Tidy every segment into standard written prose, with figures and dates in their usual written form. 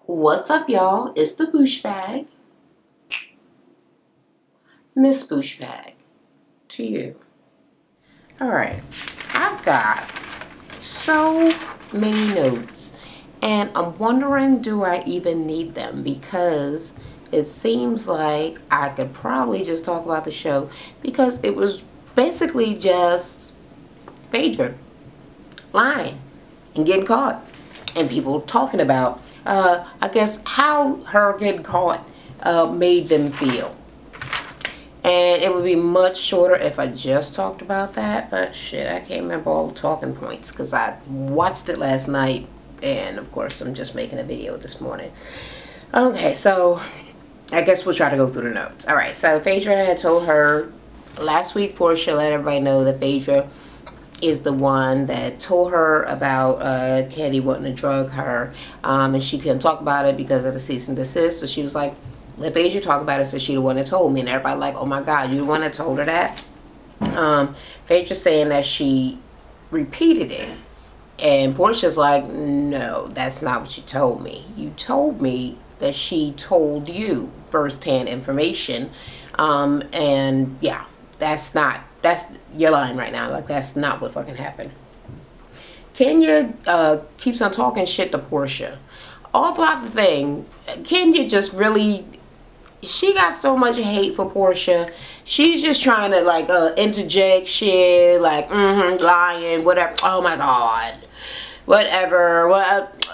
What's up, y'all? It's the Boosh Bag. Miss Boosh Bag. To you. Alright. I've got so many notes. And I'm wondering, do I even need them? Because it seems like I could probably just talk about the show. Because it was basically just Phaedra lying and getting caught. And people talking about I guess how her getting caught made them feel. And it would be much shorter if I just talked about that, but shit, I can't remember all the talking points because I watched it last night, and of course I'm just making a video this morning. Okay, so I guess we'll try to go through the notes. Alright, so Phaedra had told her last week, Portia let everybody know that Phaedra is the one that told her about Kandi wanting to drug her, and she couldn't talk about it because of the cease and desist. So she was like, let Phaedra talk about it, so she the one that told me. And everybody like, oh my god, you the one that told her that? Phaedra saying that she repeated it, and Portia's like, no, that's not what you told me. You told me that she told you firsthand information, and yeah, that's you're lying right now. Like, that's not what fucking happened. Kenya keeps on talking shit to Portia. All throughout the thing, Kenya just really, she got so much hate for Portia. She's just trying to like interject shit, like lying, whatever. Oh my god, whatever.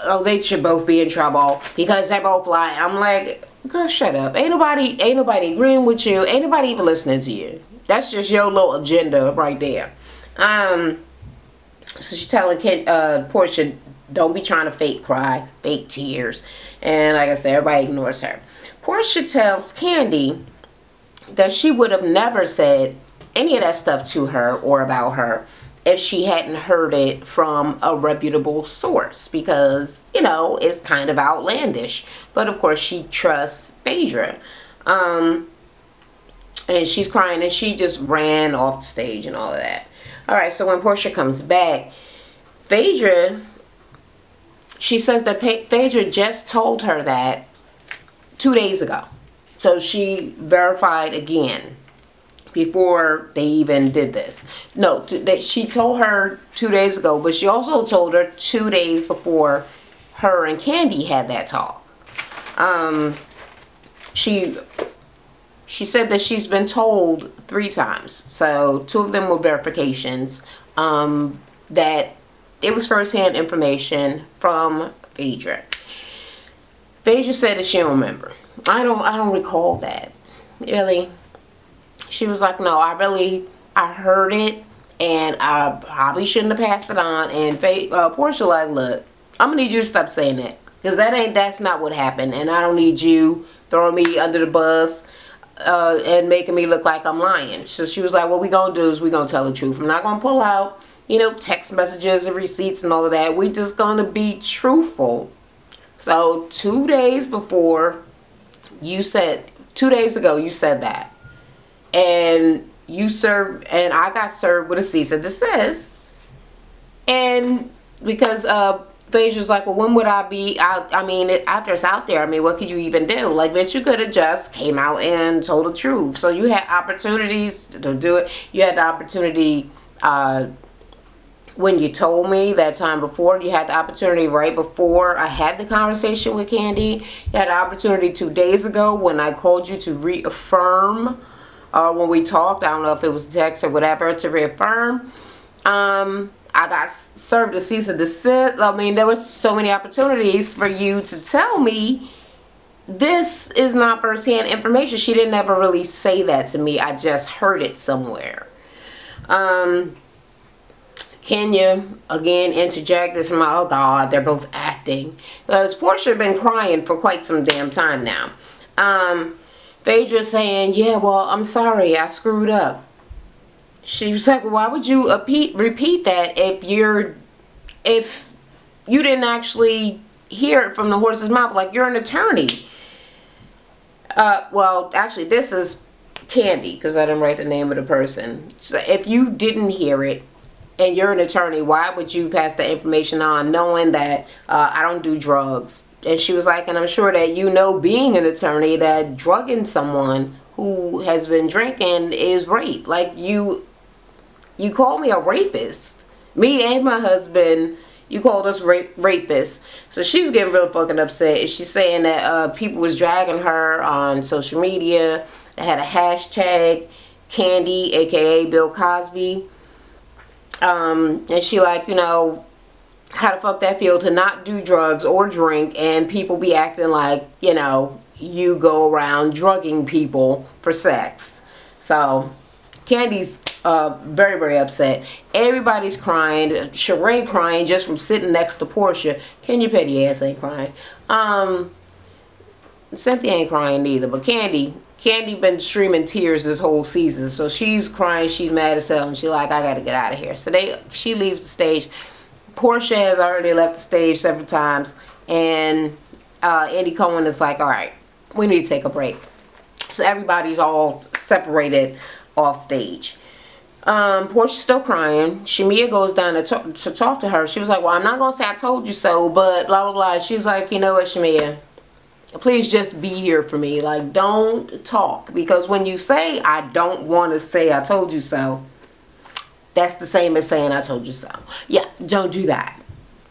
Oh, they should both be in trouble because they're both lying. I'm like, girl, shut up. Ain't nobody agreeing with you. Ain't nobody even listening to you. That's just your little agenda right there. So she's telling Portia, don't be trying to fake cry, fake tears. And like I said, everybody ignores her. Portia tells Kandi that she would have never said any of that stuff to her or about her if she hadn't heard it from a reputable source, because, you know, it's kind of outlandish. But of course she trusts Phaedra. And she's crying, and she just ran off the stage and all of that. Alright, so when Portia comes back, Phaedra, she says that Phaedra just told her that 2 days ago. So she verified again before they even did this. No, she told her 2 days ago, but she also told her 2 days before her and Kandi had that talk. She said that she's been told 3 times. So 2 of them were verifications that it was firsthand information from Phaedra. Phaedra said that she don't remember. I don't recall that. Really. She was like, no, I heard it, and I probably shouldn't have passed it on. And Portia like, look, I'm gonna need you to stop saying that, because that's not what happened, and I don't need you throwing me under the bus and making me look like I'm lying. So she was like, what we gonna do is we gonna tell the truth. I'm not gonna pull out, you know, text messages and receipts and all of that. We just gonna be truthful. So 2 days before, 2 days ago you said that, and I got served with a cease and desist. And because Phaedra's like, well, when would I be out? I mean, after it's out there, I mean, what could you even do? Like, bitch, you could have just came out and told the truth. So you had opportunities to do it. You had the opportunity when you told me that time before. You had the opportunity right before I had the conversation with Kandi. You had the opportunity 2 days ago when I called you to reaffirm, when we talked. I don't know if it was text or whatever, to reaffirm. I got served a cease and desist. I mean, there was so many opportunities for you to tell me this is not firsthand information. She didn't ever really say that to me. I just heard it somewhere. Kenya, again, interjected. I'm like, oh God, they're both acting. Because Portia had been crying for quite some damn time now. Phaedra saying, yeah, well, I'm sorry, I screwed up. She was like, well, why would you repeat that if you didn't actually hear it from the horse's mouth? Like, you're an attorney. Well, actually, this is Kandi, because I didn't write the name of the person. So if you didn't hear it and you're an attorney, why would you pass the information on knowing that I don't do drugs? and she was like, and I'm sure that you know, being an attorney, that drugging someone who has been drinking is rape. Like, you call me a rapist. Me and my husband, you called us rapists. So she's getting real fucking upset. She's saying that people was dragging her on social media. They had a hashtag, Candy, aka Bill Cosby. And she like, you know, how the fuck that feel to not do drugs or drink and people be acting like, you know, you go around drugging people for sex. So Candy's very, very upset. Everybody's crying. Sheree crying just from sitting next to Portia. Kenya petty ass ain't crying. Cynthia ain't crying neither, but Candy been streaming tears this whole season. So she's crying, she's mad as hell, and she like, I gotta get out of here. So she leaves the stage. Portia has already left the stage several times, and Andy Cohen is like, alright, we need to take a break. So everybody's all separated off stage. Portia's still crying. Shamia goes down to talk to her. She was like, well, I'm not gonna say I told you so, but blah blah blah. She's like, you know what, Shamia, please just be here for me. Like, don't talk, because when you say I don't want to say I told you so, that's the same as saying I told you so. Yeah, don't do that.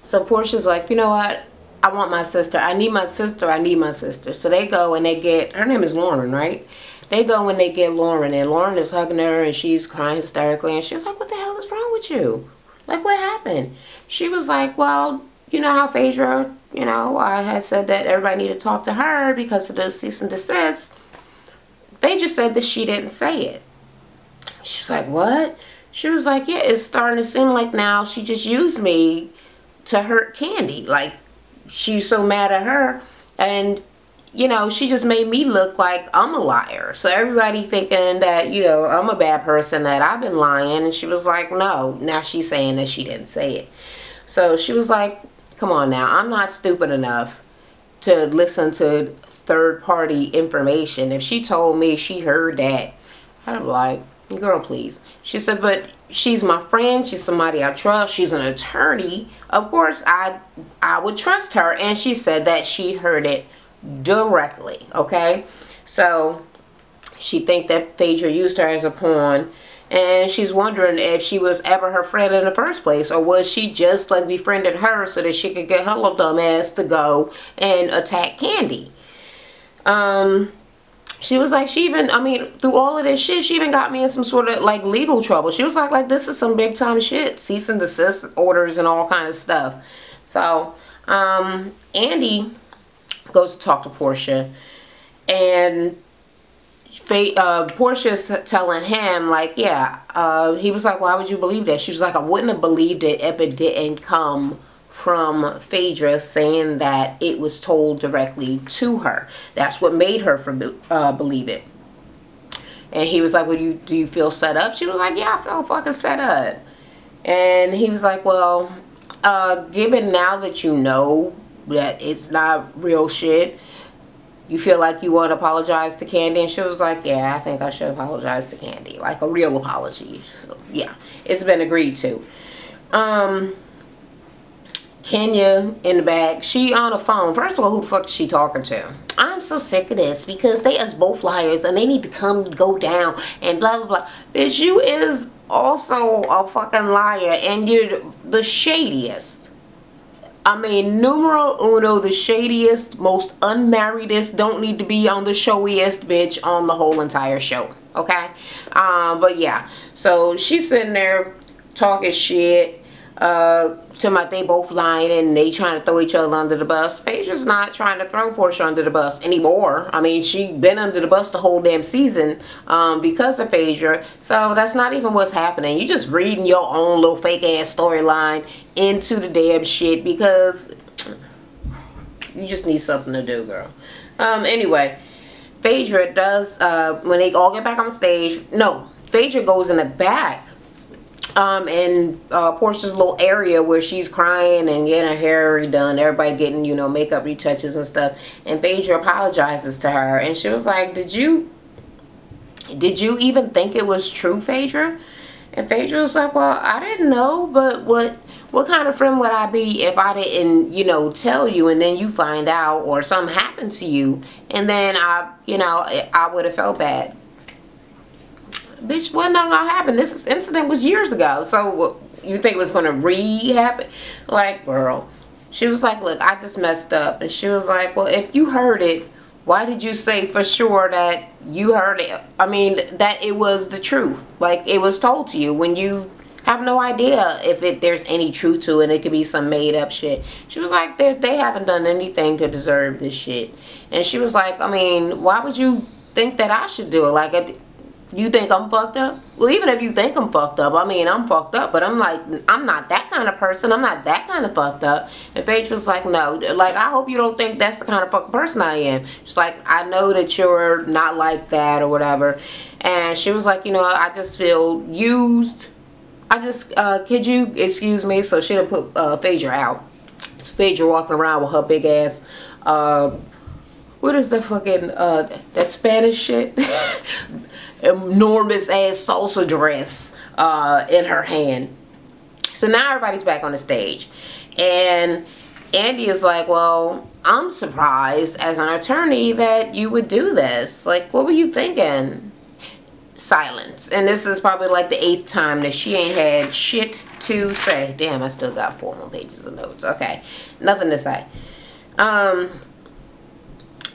So Portia's like, you know what, I want my sister. I need my sister. I need my sister. So they go and they get, her name is Lauren, right? They go and they get Lauren, and Lauren is hugging her and she's crying hysterically, and she's like, what the hell is wrong with you? Like, what happened? She was like, well, you know how Phaedra, you know, I had said that everybody needed to talk to her because of the cease and desist. Phaedra said that she didn't say it. She was like, what? She was like, yeah, it's starting to seem like now she just used me to hurt Candy. Like, she's so mad at her, and you know, she just made me look like I'm a liar. So everybody thinking that, you know, I'm a bad person, that I've been lying. And she was like, no. Now she's saying that she didn't say it. So she was like, come on now. I'm not stupid enough to listen to third-party information. If she told me she heard that, I'd be like, girl, please. She said, but she's my friend. She's somebody I trust. She's an attorney. Of course, I would trust her. And she said that she heard it directly. Okay, so she think that Phaedra used her as a pawn, and she's wondering if she was ever her friend in the first place, or was she just like befriended her so that she could get her little dumb ass to go and attack Candy. She was like, she even, I mean, through all of this shit, she even got me in some sort of like legal trouble. She was like this is some big time shit, cease and desist orders and all kind of stuff. So Andy goes to talk to Portia, and Portia's telling him like, yeah, he was like, why would you believe that? She was like, I wouldn't have believed it if it didn't come from Phaedra saying that it was told directly to her. That's what made her believe it. And he was like, well, do you feel set up? She was like, yeah, I feel fucking set up. And he was like, well, given now that you know that it's not real shit, you feel like you want to apologize to Candy? And she was like, yeah, I think I should apologize to Candy, like a real apology. So yeah, it's been agreed to. Kenya in the back, she on the phone. First of all, who the fuck is she talking to? I'm so sick of this because they is both liars and they need to go down and blah blah blah. Bitch, you is also a fucking liar, and you're the shadiest. I mean, numero uno, the shadiest, most unmarriedest, don't need to be on the showiest bitch on the whole entire show. Okay? But yeah. So she's sitting there talking shit. To my, they both lying and they trying to throw each other under the bus. Phaedra's not trying to throw Portia under the bus anymore. I mean, she been under the bus the whole damn season because of Phaedra. So that's not even what's happening. You just reading your own little fake ass storyline into the damn shit because you just need something to do, girl. Anyway, Phaedra does, when they all get back on stage, no, Phaedra goes in the back in Portia's little area where she's crying and getting her hair redone, everybody getting, you know, makeup retouches and stuff, and Phaedra apologizes to her, and she was like, did you even think it was true, Phaedra? And Phaedra was like, well, I didn't know, but what what kind of friend would I be if I didn't, you know, tell you and then you find out or something happened to you and then I would have felt bad. Bitch, what not gonna happen? This incident was years ago. So you think it was gonna re-happen? Like, girl. She was like, look, I just messed up. And she was like, well, if you heard it, why did you say for sure that you heard it? I mean, that it was the truth. Like, it was told to you when you have no idea if there's any truth to it. It could be some made up shit. She was like, they haven't done anything to deserve this shit. And she was like, I mean, why would you think that I should do it? Like, you think I'm fucked up? Well, even if you think I'm fucked up, I mean, I'm fucked up, but I'm like, I'm not that kind of person. I'm not that kind of fucked up. And Paige was like, no, like, I hope you don't think that's the kind of fucked person I am. She's like, I know that you're not like that or whatever. And she was like, you know, I just feel used. I just, could you excuse me? So she done put Phaedra out. So Phaedra walking around with her big ass, what is the fucking, that Spanish shit? Enormous ass salsa dress in her hand. So now everybody's back on the stage. And Andy is like, well, I'm surprised as an attorney that you would do this. Like, what were you thinking? Silence. And this is probably like the 8th time that she ain't had shit to say. Damn, I still got 4 more pages of notes. Okay, nothing to say.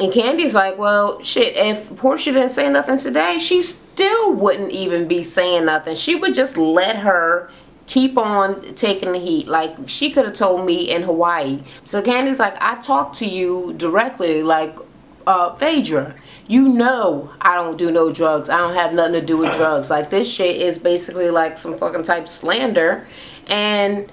And Candy's like, well, shit, if Portia didn't say nothing today, she still wouldn't even be saying nothing. She would just let her keep on taking the heat. Like, she could have told me in Hawaii. So Candy's like, I talked to you directly, like, Phaedra, you know I don't do no drugs. I don't have nothing to do with drugs. Like, this shit is basically like some fucking type slander. And,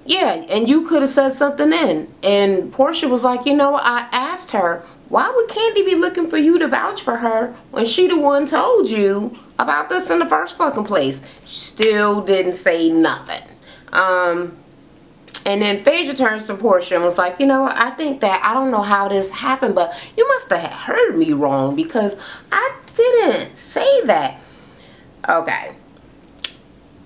yeah, and you could have said something then. And Portia was like, you know, I asked her, why would Candy be looking for you to vouch for her when she the one told you about this in the first fucking place? Still didn't say nothing. And then Phaedra turns to Portia and was like, you know, I think that, I don't know how this happened, but you must have heard me wrong because I didn't say that. Okay.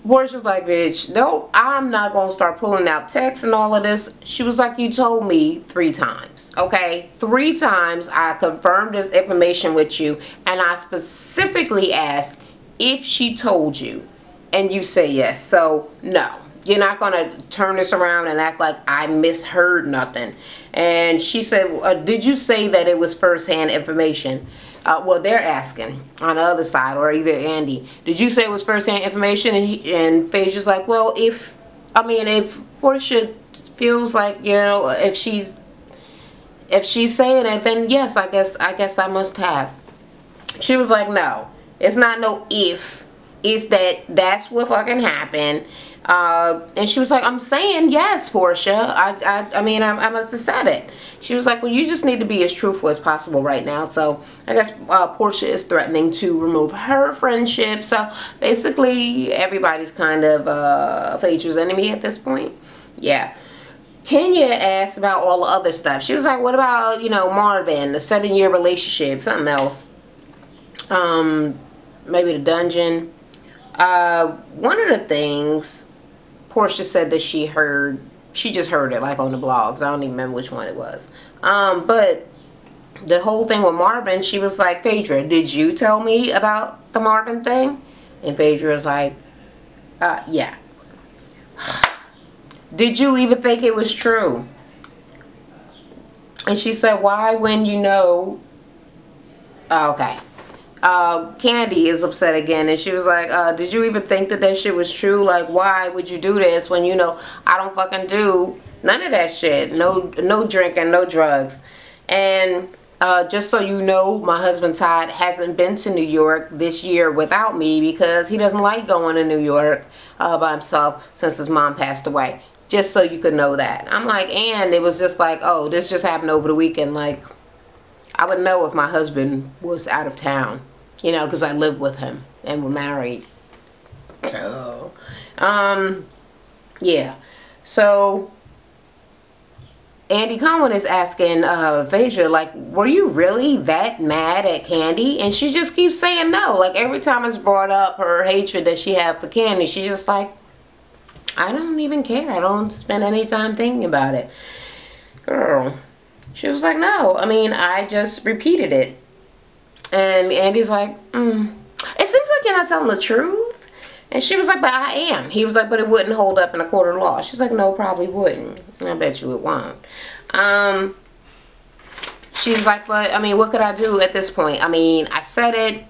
Portia's like, bitch, no, I'm not going to start pulling out texts and all of this. She was like, you told me 3 times, okay? 3 times I confirmed this information with you, and I specifically asked if she told you, and you say yes. So, no, you're not going to turn this around and act like I misheard nothing. And she said, did you say that it was firsthand information? Well, they're asking on the other side, or either Andy, did you say it was firsthand information? And Phaedra's like, well, if Portia feels like, you know, if she's saying it, then yes, I guess I must have. She was like, no, it's not no if, it's that's what fucking happened. And she was like, I'm saying yes, Portia. I mean, I must have said it. She was like, well, you just need to be as truthful as possible right now. So I guess Portia is threatening to remove her friendship. So basically, everybody's kind of Phaedra's enemy at this point. Yeah. Kenya asked about all the other stuff. She was like, what about, you know, Marvin, the 7-year relationship, something else. Maybe the dungeon. One of the things Portia said that she just heard it like on the blogs. I don't even remember which one it was. But the whole thing with Marvin, she was like, Phaedra, did you tell me about the Marvin thing? And Phaedra was like, yeah. Did you even think it was true? And she said, why when you know? Okay. Candy is upset again, and she was like, did you even think that shit was true? Like, why would you do this when you know I don't fucking do none of that shit? No drinking, no drugs. And just so you know, my husband Todd hasn't been to New York this year without me because he doesn't like going to New York by himself since his mom passed away. Just so you could know that. I'm like, and it was just like, oh, this just happened over the weekend. Like, I would know if my husband was out of town. You know, because I live with him and we're married. So, yeah. So, Andy Cohen is asking Phaedra, like, were you really that mad at Candy? And she just keeps saying no. Like, every time it's brought up, her hatred that she had for Candy, she's just like, I don't even care. I don't spend any time thinking about it. Girl. She was like, no. I mean, I just repeated it. And Andy's like, it seems like you're not telling the truth. And she was like, but I am. He was like, but it wouldn't hold up in a court of law. She's like, no, probably wouldn't. I bet you it won't. She's like, but, I mean, what could I do at this point? I mean, I said it,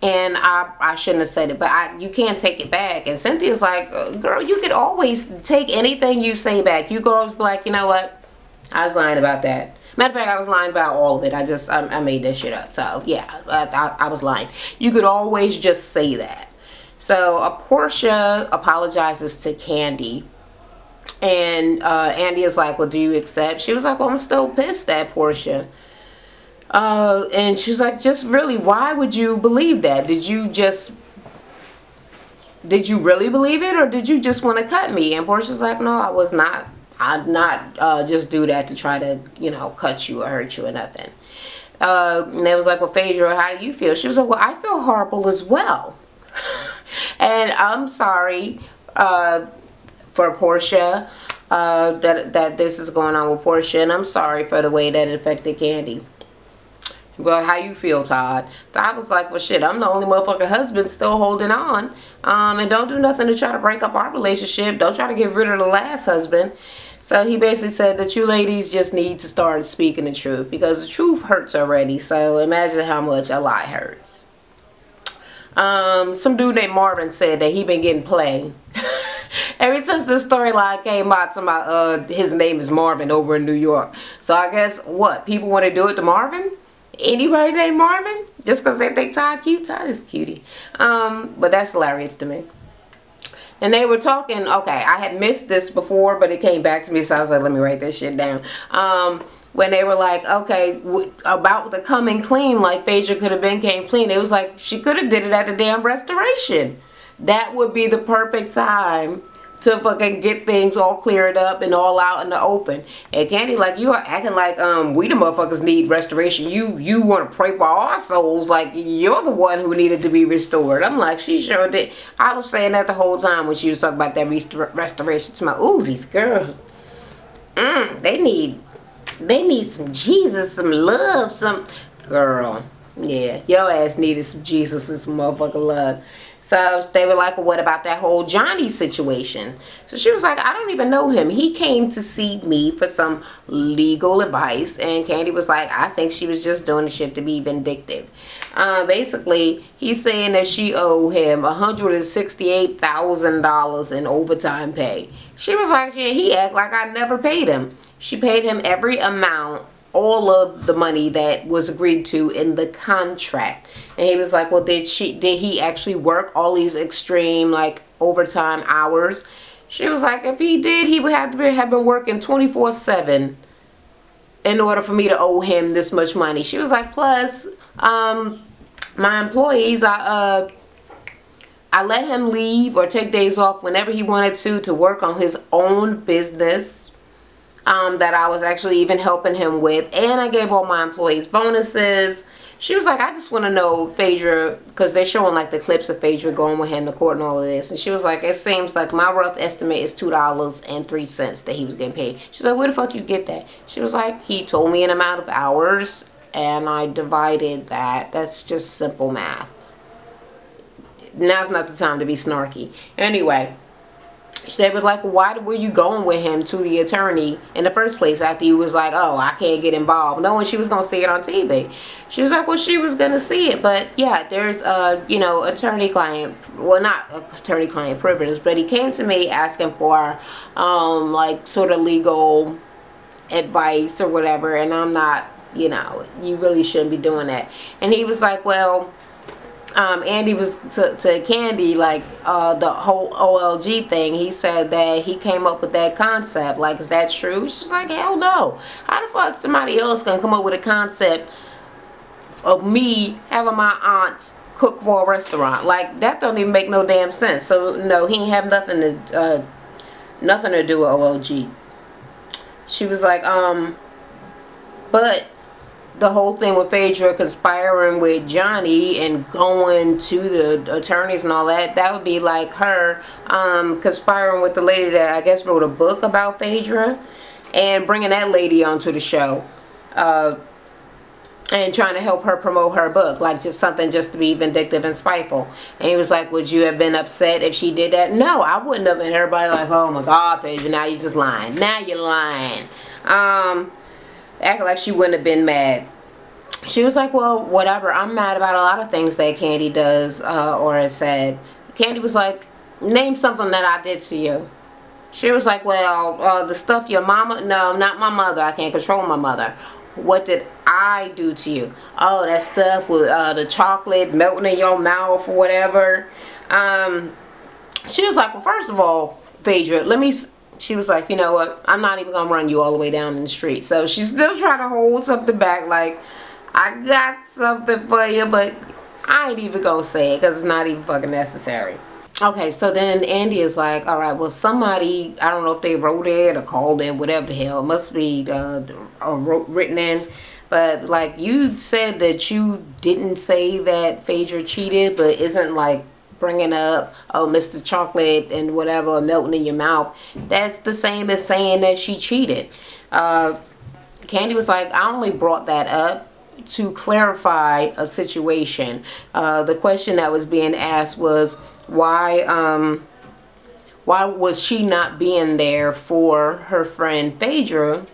and I shouldn't have said it, but you can't take it back. And Cynthia's like, girl, you could always take anything you say back. You girls be like, you know what? I was lying about that. Matter of fact, I was lying about all of it. I made that shit up. So, yeah, I was lying. You could always just say that. So, Portia apologizes to Candy. And Andy is like, well, do you accept? She was like, well, I'm still pissed at Portia. And she was like, just really, why would you believe that? Did you really believe it? Or did you just want to cut me? And Portia's like, no, I was not. I'd not just do that to try to, you know, cut you or hurt you or nothing. And they was like, well, Phaedra, how do you feel? She was like, well, I feel horrible as well. And I'm sorry for Portia, that this is going on with Portia, and I'm sorry for the way that it affected Candy. Well, how you feel, Todd? Todd was like, well, shit, I'm the only motherfucking husband still holding on, and don't do nothing to try to break up our relationship. Don't try to get rid of the last husband. So he basically said that you ladies just need to start speaking the truth, because the truth hurts already. So imagine how much a lie hurts. Some dude named Marvin said that he been getting played. Ever since this storyline came out, his name is Marvin over in New York. So I guess, what, people want to do it to Marvin? Anybody named Marvin? Just because they think Todd cute? Todd is cutie. But that's hilarious to me. And they were talking, okay, I had missed this before, but it came back to me, so I was like, let me write this shit down. When they were like, okay, about the coming clean, like Phaedra could have came clean. It was like, she could have did it at the damn restoration. That would be the perfect time to fucking get things all cleared up and all out in the open. And Candy, like, you are acting like we the motherfuckers need restoration. You want to pray for our souls like you're the one who needed to be restored. I'm like, she sure did. I was saying that the whole time when she was talking about that restoration to my, ooh, these girls, they need some Jesus, some love, some girl. Yeah, your ass needed some Jesus and some motherfucking love. So they were like, well, what about that whole Johnny situation? So she was like, I don't even know him. He came to see me for some legal advice. And Candy was like, I think she was just doing the shit to be vindictive. Basically, he's saying that she owed him $168,000 in overtime pay. She was like, yeah, he act like I never paid him. She paid him every amount, all of the money that was agreed to in the contract. And he was like, well, did he actually work all these extreme, like, overtime hours? She was like, if he did, he would have been working 24/7 in order for me to owe him this much money. She was like, plus, my employees, I let him leave or take days off whenever he wanted to work on his own business. That I was actually even helping him with, and I gave all my employees bonuses. She was like, I just want to know, Phaedra, because they're showing like the clips of Phaedra going with him to court and all of this, and she was like, it seems like my rough estimate is $2.03 that he was getting paid. She's like, where the fuck you get that? She was like, he told me an amount of hours and I divided that. That's just simple math. Now's not the time to be snarky. Anyway, they were like, why were you going with him to the attorney in the first place after you was like, oh, I can't get involved, knowing she was going to see it on TV? She was like, well, she was going to see it, but yeah, there's you know, attorney-client, well, not attorney-client privilege, but he came to me asking for like sort of legal advice or whatever, and I'm not, you know, you really shouldn't be doing that. And he was like, well, Andy was to Candy, like, the whole OLG thing. He said that he came up with that concept. Like, is that true? She was like, hell no. How the fuck somebody else gonna come up with a concept of me having my aunt cook for a restaurant? Like, that don't even make no damn sense. So, no, he ain't have nothing to do with OLG. She was like, but the whole thing with Phaedra conspiring with Johnny and going to the attorneys and all that, that would be like her conspiring with the lady that I guess wrote a book about Phaedra and bringing that lady onto the show and trying to help her promote her book, like just something just to be vindictive and spiteful. And he was like, would you have been upset if she did that? No, I wouldn't have. And everybody like, oh my God, Phaedra, now you're just lying. Now you're lying. Acting like she wouldn't have been mad. She was like, well, whatever. I'm mad about a lot of things that Kandi does or has said. Kandi was like, name something that I did to you. She was like, well, the stuff your mama, no, not my mother. I can't control my mother. What did I do to you? Oh, that stuff with the chocolate melting in your mouth or whatever. She was like, well, first of all, Phaedra, she was like, you know what, I'm not even gonna run you all the way down in the street. So she's still trying to hold something back, like, I got something for you, but I ain't even gonna say it because it's not even fucking necessary. Okay, so then Andy is like, all right, well, somebody, I don't know if they wrote it or called in, whatever the hell, it must be written in, but like, you said that you didn't say that Phaedra cheated, but isn't like bringing up, oh, Mr. Chocolate and whatever melting in your mouth, that's the same as saying that she cheated. Kandi was like, I only brought that up to clarify a situation. The question that was being asked was, why was she not being there for her friend Phaedra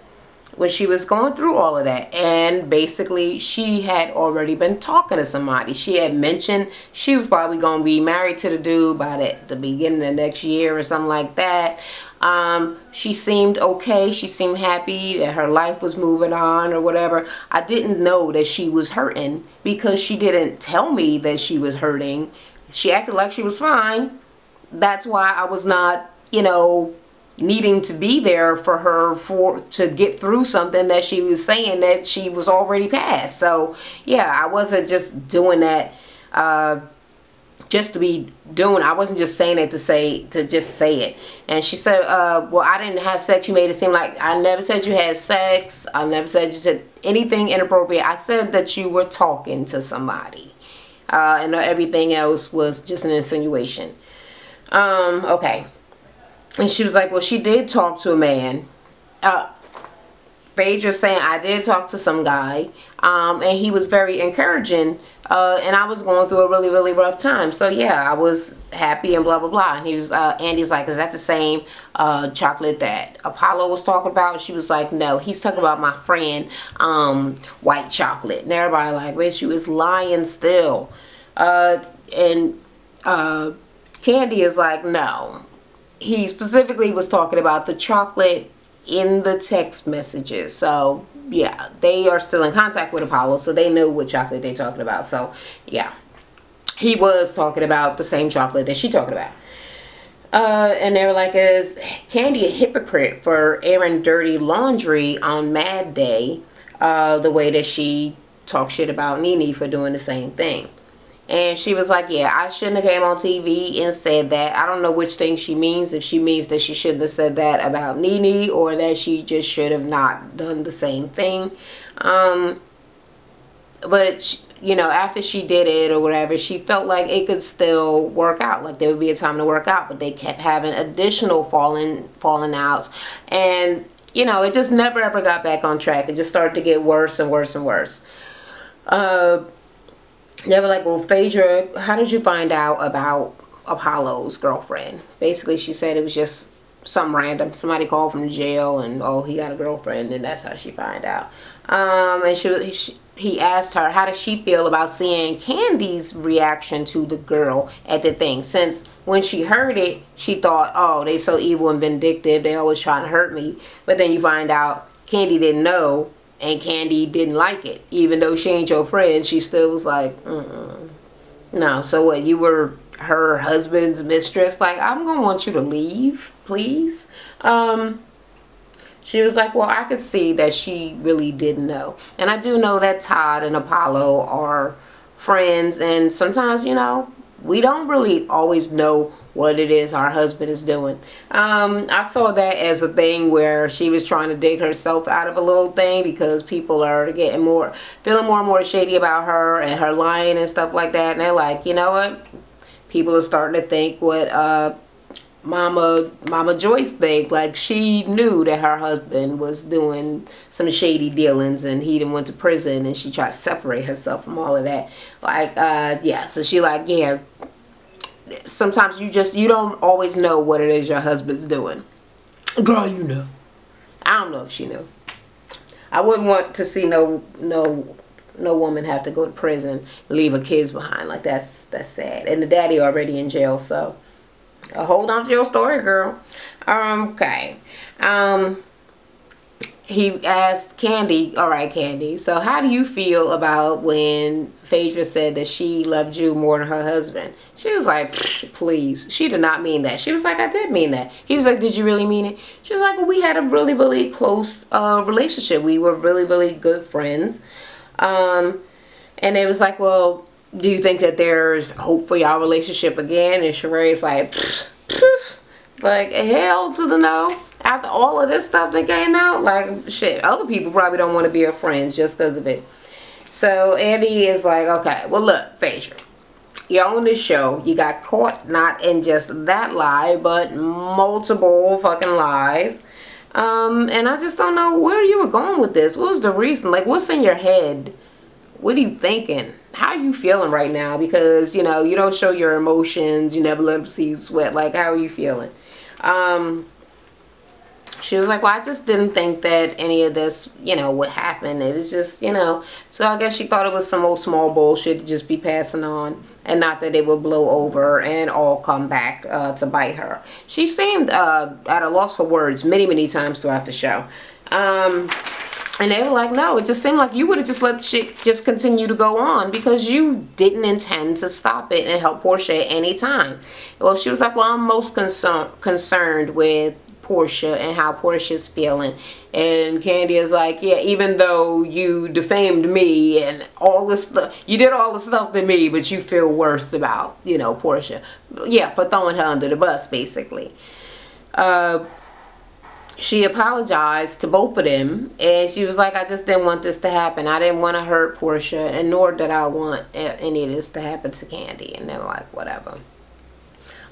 when she was going through all of that? And basically, she had already been talking to somebody. She had mentioned she was probably going to be married to the dude by the beginning of next year or something like that. She seemed okay. She seemed happy that her life was moving on or whatever. I didn't know that she was hurting because she didn't tell me that she was hurting. She acted like she was fine. That's why I was not, you know, needing to be there for her to get through something that she was saying that she was already past. So yeah, I wasn't just doing that just to be doing. I wasn't just saying it to just say it. And she said, well, I didn't have sex. You made it seem like I never said you had sex. I never said you said anything inappropriate. I said that you were talking to somebody. And everything else was just an insinuation. Okay. And she was like, well, she did talk to a man. Phaedra saying, I did talk to some guy. And he was very encouraging. And I was going through a really, really rough time. So, yeah, I was happy and blah, blah, blah. And he was, Andy's like, is that the same chocolate that Apollo was talking about? She was like, no, he's talking about my friend, white chocolate. And everybody like, bitch, she was lying still. And Kandi is like, no. He specifically was talking about the chocolate in the text messages. So, yeah, they are still in contact with Apollo, so they know what chocolate they're talking about. So, yeah, he was talking about the same chocolate that she talking about. And they were like, is Kandi a hypocrite for airing dirty laundry on Mad Day the way that she talked shit about Nene for doing the same thing? And she was like, yeah, I shouldn't have came on TV and said that. I don't know which thing she means. If she means that she shouldn't have said that about Nene, or that she just should have not done the same thing. But, she, you know, after she did it or whatever, she felt like it could still work out. Like there would be a time to work out. But they kept having additional falling outs. And, you know, it just never ever got back on track. It just started to get worse and worse and worse. They were like, well, Phaedra, how did you find out about Apollo's girlfriend? Basically, she said it was just something random. Somebody called from the jail and, oh, he got a girlfriend, and that's how she found out. And he asked her, how does she feel about seeing Kandi's reaction to the girl at the thing? Since when she heard it, she thought, oh, they so evil and vindictive. They always trying to hurt me. But then you find out Kandi didn't know. And Kandi didn't like it. Even though she ain't your friend, she still was like, no. So what, you were her husband's mistress? Like, I'm going to want you to leave, please. She was like, well, I could see that she really didn't know. And I do know that Todd and Apollo are friends. And sometimes, you know, we don't really always know what it is our husband is doing. I saw that as a thing where she was trying to dig herself out of a little thing because people are getting feeling more and more shady about her and her lying and stuff like that. And they're like, you know what? People are starting to think what Mama Joyce think. Like, she knew that her husband was doing some shady dealings and he done went to prison, and she tried to separate herself from all of that. Like, yeah, so she like, yeah, sometimes you don't always know what it is your husband's doing. Girl, you know. I don't know if she knew. I wouldn't want to see no woman have to go to prison, leave her kids behind. Like, that's sad. And the daddy already in jail, so hold on to your story, girl. Okay. He asked Kandi, all right, Kandi, so how do you feel about when Phaedra said that she loved you more than her husband? She was like, please. She did not mean that. She was like, I did mean that. He was like, did you really mean it? She was like, well, we had a really, really close relationship. We were really, really good friends. And it was like, well, do you think that there's hope for y'all relationship again? And Sheree's like, hell to the no. After all of this stuff that came out, like, shit, other people probably don't want to be her friends just because of it. So Andy is like, okay, well, look, Phaedra, you're on this show. You got caught not in just that lie, but multiple fucking lies. And I just don't know where you were going with this. What was the reason? Like, what's in your head? What are you thinking? How are you feeling right now? Because, you know, you don't show your emotions. You never let them see you sweat. Like, how are you feeling? She was like, well, I just didn't think that any of this, you know, would happen. It was just, you know. So I guess she thought it was some old small bullshit to just be passing on. And not that it would blow over and all come back to bite her. She seemed at a loss for words many, many times throughout the show. And they were like, no, it just seemed like you would have just let the shit just continue to go on because you didn't intend to stop it and help Portia at any time. Well, she was like, well, I'm most concerned with Portia and how Portia's feeling. And Kandi is like, yeah, even though you defamed me and all this stuff, you did all the stuff to me, but you feel worse about, you know, Portia. Yeah, for throwing her under the bus, basically. She apologized to both of them, and she was like, I just didn't want this to happen. I didn't want to hurt Portia, and nor did I want any of this to happen to Kandi. And they're like, whatever.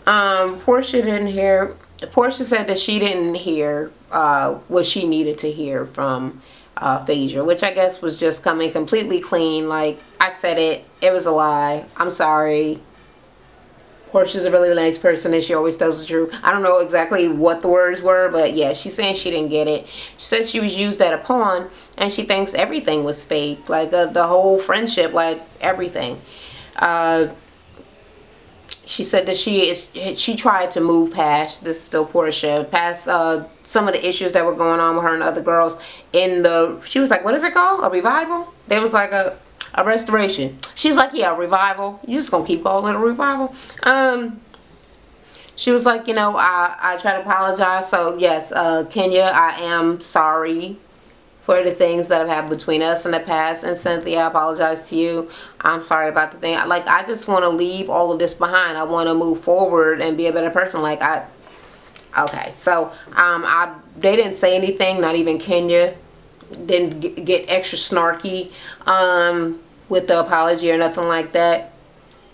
Portia didn't hear. Portia said that she didn't hear what she needed to hear from Phaedra, which I guess was just coming completely clean. Like, I said it. It was a lie. I'm sorry. Portia's a really, really nice person, and she always tells the truth. I don't know exactly what the words were, but yeah, she's saying she didn't get it. She said she was used as a pawn, and she thinks everything was fake. Like, the whole friendship, like, everything. She said that she tried to move past, this is still Portia, past some of the issues that were going on with her and other girls in the, she was like, what is it called? A revival? There was like a restoration. She's like, yeah, a revival. You just gonna keep calling it a revival? She was like, you know, I try to apologize. So yes, Kenya, I am sorry for the things that have happened between us in the past. And Cynthia, I apologize to you. I'm sorry about the thing. Like, I just want to leave all of this behind. I want to move forward and be a better person. Like, okay. So, they didn't say anything, not even Kenya. Didn't get extra snarky with the apology or nothing like that.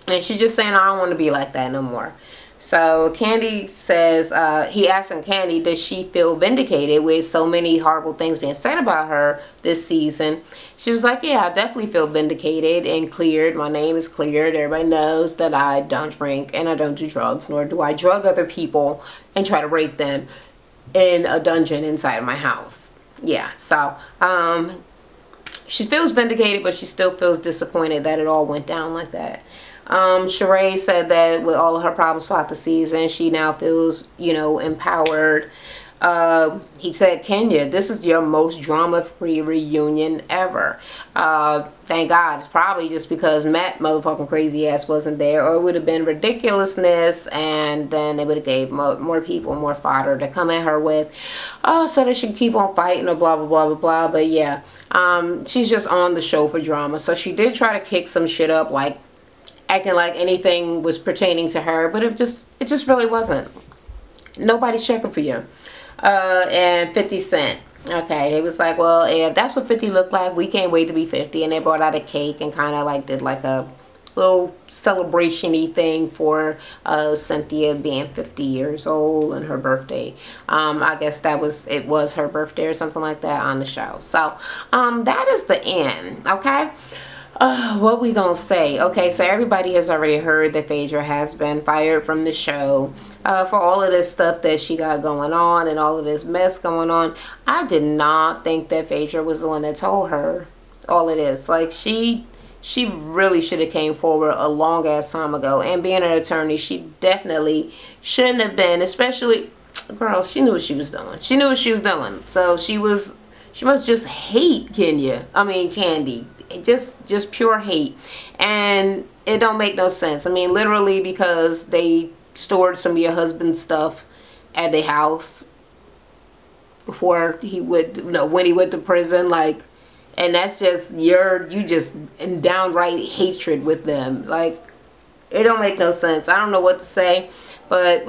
And she's just saying, I don't want to be like that no more. So Kandi says, he asked Kandi, does she feel vindicated with so many horrible things being said about her this season? She was like, yeah, I definitely feel vindicated and cleared. My name is cleared. Everybody knows that I don't drink and I don't do drugs, nor do I drug other people and try to rape them in a dungeon inside of my house. Yeah, so she feels vindicated, but she still feels disappointed that it all went down like that. Sheree said that with all of her problems throughout the season, she now feels, you know, empowered. He said, Kenya, this is your most drama-free reunion ever. Thank God. It's probably just because Matt motherfucking crazy ass wasn't there, or it would have been ridiculousness, and then they would have gave more people more fodder to come at her with, oh, so that she can keep on fighting or blah blah blah blah blah. But yeah, she's just on the show for drama. So she did try to kick some shit up, like acting like anything was pertaining to her, but it just really wasn't. Nobody's checking for you. And 50 Cent. Okay, they was like, well, if that's what 50 looked like, we can't wait to be 50. And they brought out a cake and kind of like did like a little celebration-y thing for Cynthia being 50 years old and her birthday. I guess it was her birthday or something like that on the show. So that is the end. Okay. What we gonna say? Okay, so everybody has already heard that Phaedra has been fired from the show for all of this stuff that she got going on and all of this mess going on. I did not think that Phaedra was the one that told her all of this. Like, she really should have came forward a long ass time ago. And being an attorney, she definitely shouldn't have been. Especially, girl, she knew what she was doing. She knew what she was doing. So she must just hate Candy. Just pure hate. And it don't make no sense. I mean, literally, because they stored some of your husband's stuff at the house before he would, when he went to prison, like, and that's just you just in downright hatred with them. Like, it don't make no sense. I don't know what to say. But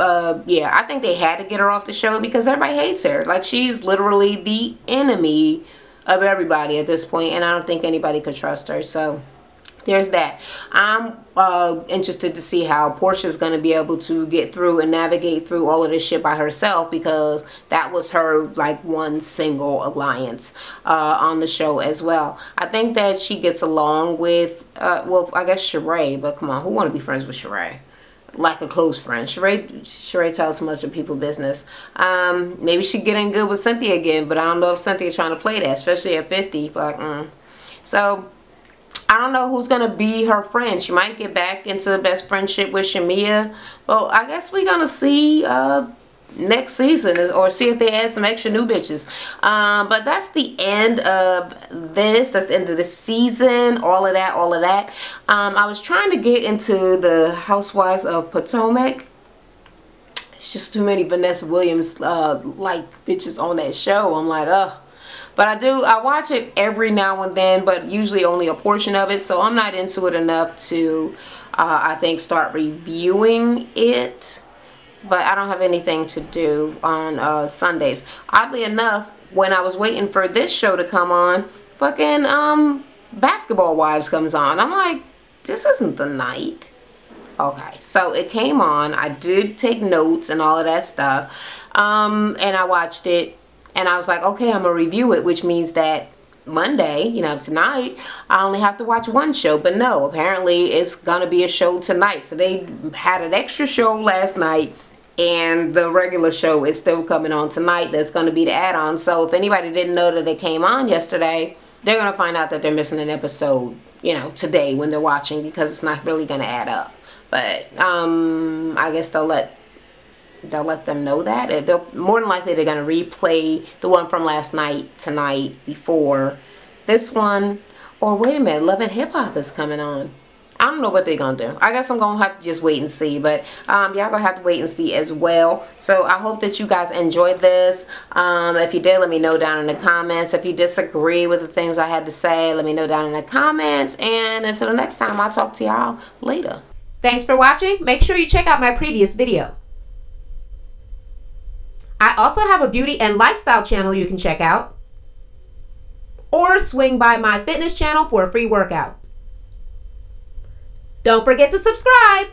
yeah, I think they had to get her off the show because everybody hates her. Like, she's literally the enemy of everybody at this point, and I don't think anybody could trust her. So there's that. I'm interested to see how Portia's going to be able to get through and navigate through all of this shit by herself, because that was her like one single alliance on the show as well. I think that she gets along with well, I guess Sheree, but come on, who want to be friends with Sheree? Like a close friend. Sheree tells much of people's business. Maybe she get in good with Cynthia again, but I don't know if Cynthia trying to play that, especially at 50. Like, So I don't know who's gonna be her friend. She might get back into the best friendship with Shamia. Well, I guess we're gonna see next season, or see if they add some extra new bitches. But that's the end of this. That's the end of the season. All of that. I was trying to get into the Housewives of Potomac. It's just too many Vanessa Williams like bitches on that show. I'm like, ugh. But I watch it every now and then, but usually only a portion of it, so I'm not into it enough to I think start reviewing it. But I don't have anything to do on Sundays. Oddly enough, when I was waiting for this show to come on, fucking Basketball Wives comes on. I'm like, this isn't the night. Okay, so it came on. I did take notes and all of that stuff. And I watched it. And I was like, okay, I'm going to review it, which means that Monday, tonight, I only have to watch one show. But no, apparently it's going to be a show tonight. So they had an extra show last night, and the regular show is still coming on tonight. That's going to be the add-on. So if anybody didn't know that it came on yesterday, they're going to find out that they're missing an episode, today when they're watching, because it's not really going to add up. But I guess they'll let them know that. More than likely they're going to replay the one from last night tonight before this one. Or wait a minute, Love and Hip Hop is coming on. I don't know what they're going to do. I guess I'm going to have to just wait and see. But y'all going to have to wait and see as well. So I hope that you guys enjoyed this. If you did, let me know down in the comments. If you disagree with the things I had to say, let me know down in the comments. And until the next time, I'll talk to y'all later. Thanks for watching. Make sure you check out my previous video. I also have a beauty and lifestyle channel you can check out. Or swing by my fitness channel for a free workout. Don't forget to subscribe.